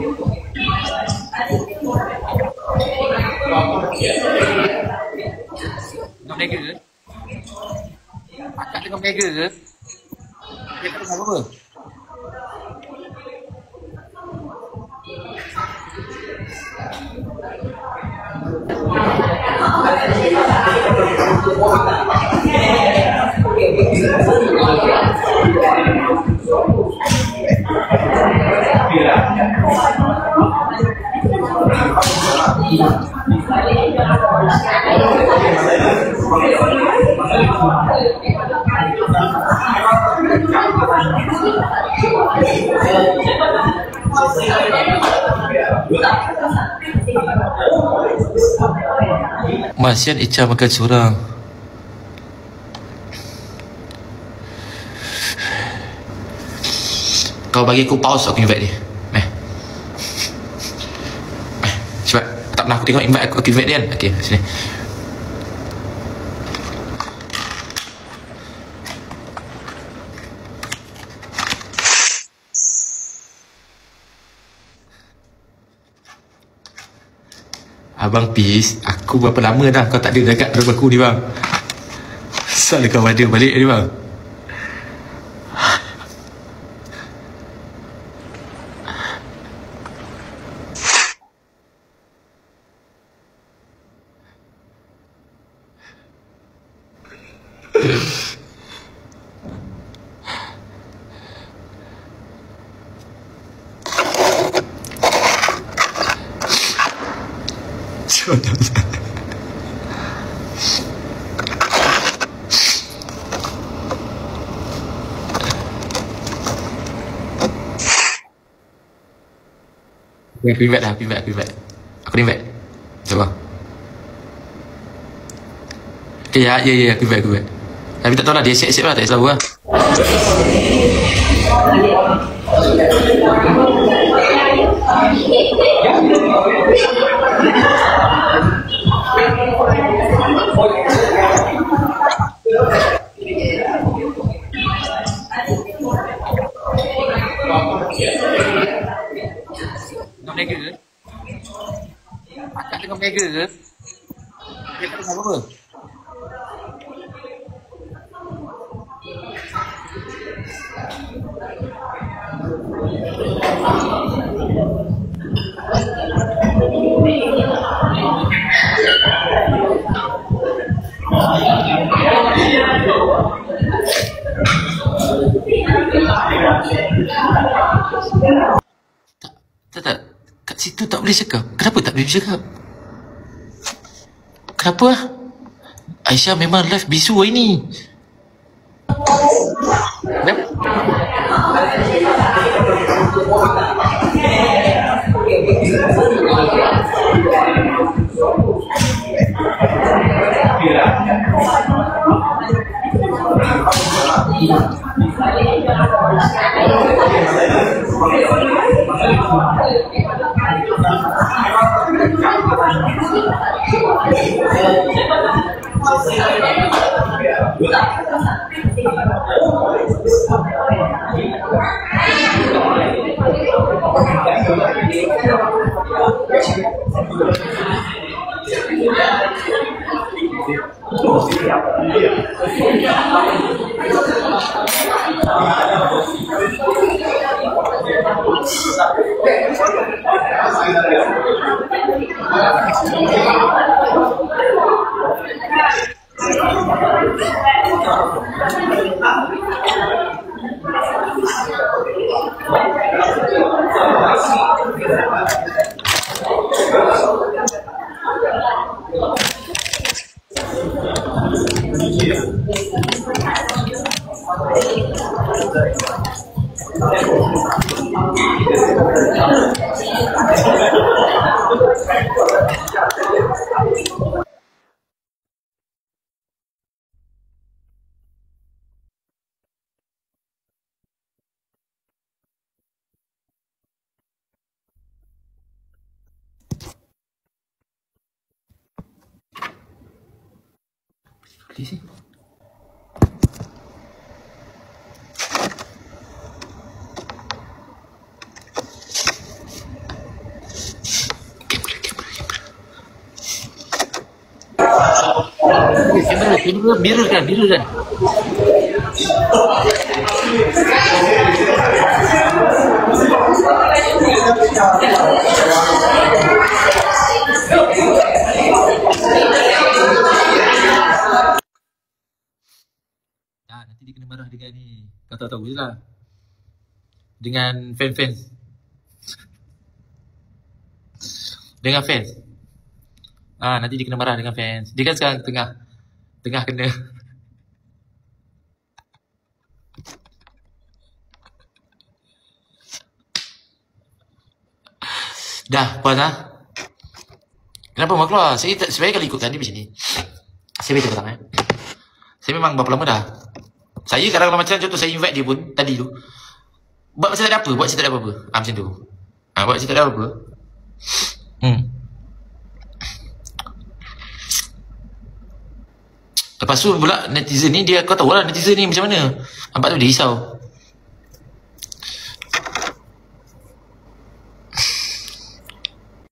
Tengah berniaga ke? Akak tengah berniaga ke? Dia tak tengah apa? Masian Ica makan seorang. Kau bagi aku pause, aku invite dia. Cepat. Tak pernah aku tengok invite aku invite dia kan. Okay, sini. Abang Peace, aku berapa lama dah kau tak ada dekat rumah aku ni bang. Asal kau ada balik ni bang. Aku invite dah, aku invite. Aku invite. Coba. Okay, ya, aku invite. Tapi tak tahu lah, dia siap-siap lah, tak tahu lah. Tengah berniaga ke? Akak tengah berniaga ke? Dia tak tengah apa? Tak. Kat situ tak boleh cakap. Kenapa tak boleh cakap? Kenapa? Aisyah memang live bisu hari ni. Kenapa? Please. Kamera biru kan. Nanti dia kena marah dengan ni. Kau tahu je lah. Dengan fans. Dengan fans. Nanti dia kena marah dengan fans. Dia kan sekarang tengah kena. Dah, puas lah. Kenapa mau keluar? Saya sebenarnya kalau ikutkan dia macam ni. Saya baca petang Saya memang berapa lama dah. Saya kalau macam contoh saya invite dia pun tadi tu. Buat macam tak ada apa, buat macam tak ada apa-apa. Macam tu. Buat macam tak ada apa-apa. Lepas tu pula netizen ni dia, kau tahu lah netizen ni macam mana. Nampak tu dia risau.